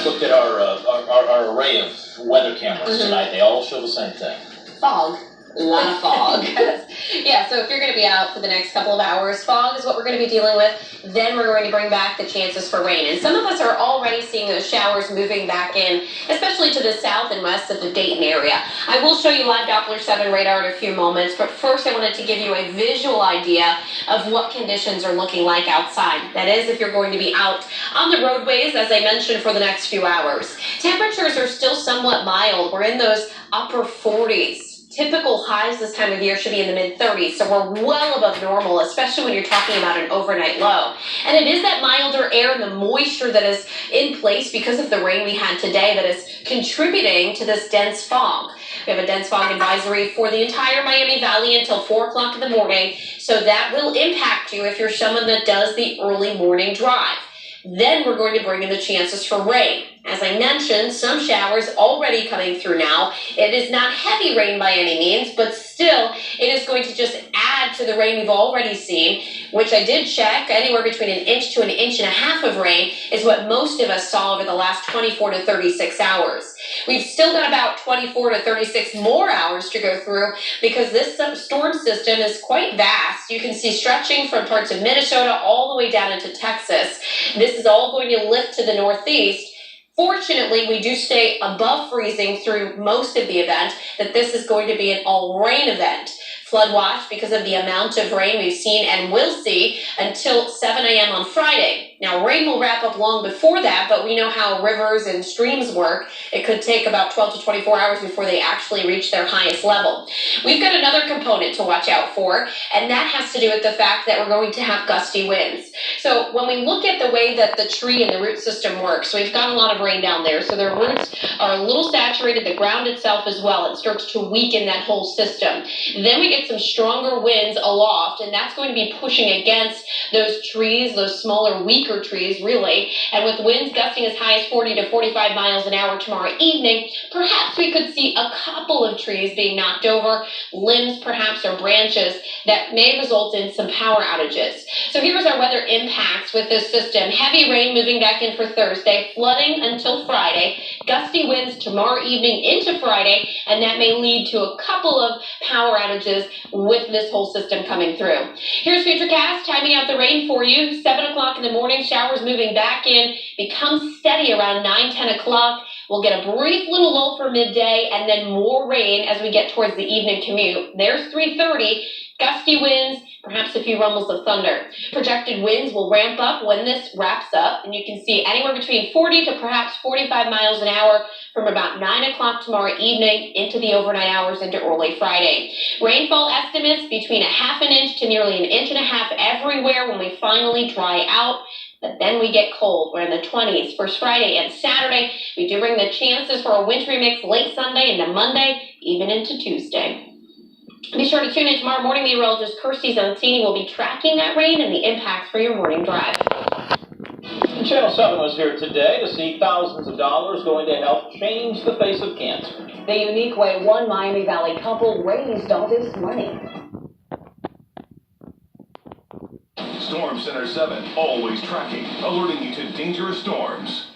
I've looked at our array of weather cameras tonight. They all show the same thing. Fog. A lot of fog. Yeah, so if you're going to be out for the next couple of hours, fog is what we're going to be dealing with. Then we're going to bring back the chances for rain. And some of us are already seeing those showers moving back in, especially to the south and west of the Dayton area. I will show you live Doppler 7 radar in a few moments, but first I wanted to give you a visual idea of what conditions are looking like outside. That is, if you're going to be out on the roadways, as I mentioned, for the next few hours. Temperatures are still somewhat mild. We're in those upper 40s. Typical highs this time of year should be in the mid-30s, so we're well above normal, especially when you're talking about an overnight low. And it is that milder air and the moisture that is in place because of the rain we had today that is contributing to this dense fog. We have a dense fog advisory for the entire Miami Valley until 4 o'clock in the morning, so that will impact you if you're someone that does the early morning drive. Then we're going to bring in the chances for rain. As I mentioned, some showers already coming through now. It is not heavy rain by any means, but still it is going to just add to the rain we've already seen, which I did check. Anywhere between an inch to an inch and a half of rain is what most of us saw over the last 24 to 36 hours. We've still got about 24 to 36 more hours to go through because this storm system is quite vast. You can see stretching from parts of Minnesota all the way down into Texas. This is all going to lift to the northeast. Fortunately, we do stay above freezing through most of the event, that this is going to be an all-rain event. Flood watch because of the amount of rain we've seen and will see until 7 a.m. on Friday. Now, rain will wrap up long before that, but we know how rivers and streams work. It could take about 12 to 24 hours before they actually reach their highest level. We've got another component to watch out for, and that has to do with the fact that we're going to have gusty winds. So when we look at the way that the tree and the root system works, we've got a lot of rain down there, so their roots are a little saturated, the ground itself as well. It starts to weaken that whole system. Then we get some stronger winds aloft, and that's going to be pushing against those trees, those smaller, weaker trees, really. And with winds gusting as high as 40 to 45 miles an hour tomorrow evening, perhaps we could see a couple of trees being knocked over, limbs perhaps or branches that may result in some power outages. So here's our weather impacts with this system. Heavy rain moving back in for Thursday, flooding until Friday, gusty winds tomorrow evening into Friday, and that may lead to a couple of power outages with this whole system coming through. Here's Futurecast, timing out the rain for you. 7 o'clock in the morning, showers moving back in, become steady around 9, 10 o'clock. We'll get a brief little lull for midday and then more rain as we get towards the evening commute. There's 3:30, gusty winds, perhaps a few rumbles of thunder. Projected winds will ramp up when this wraps up, and you can see anywhere between 40 to perhaps 45 miles an hour from about 9 o'clock tomorrow evening into the overnight hours into early Friday. Rainfall estimates between a half an inch to nearly an inch and a half everywhere when we finally dry out. But then we get cold. We're in the 20s. First Friday and Saturday, we do bring the chances for a wintry mix late Sunday into Monday, even into Tuesday. Be sure to tune in tomorrow morning. Meteorologist Kirsty Zanzini will be tracking that rain and the impacts for your morning drive. Channel 7 was here today to see thousands of dollars going to help change the face of cancer. The unique way one Miami Valley couple raised all this money. Storm Center 7, always tracking, alerting you to dangerous storms.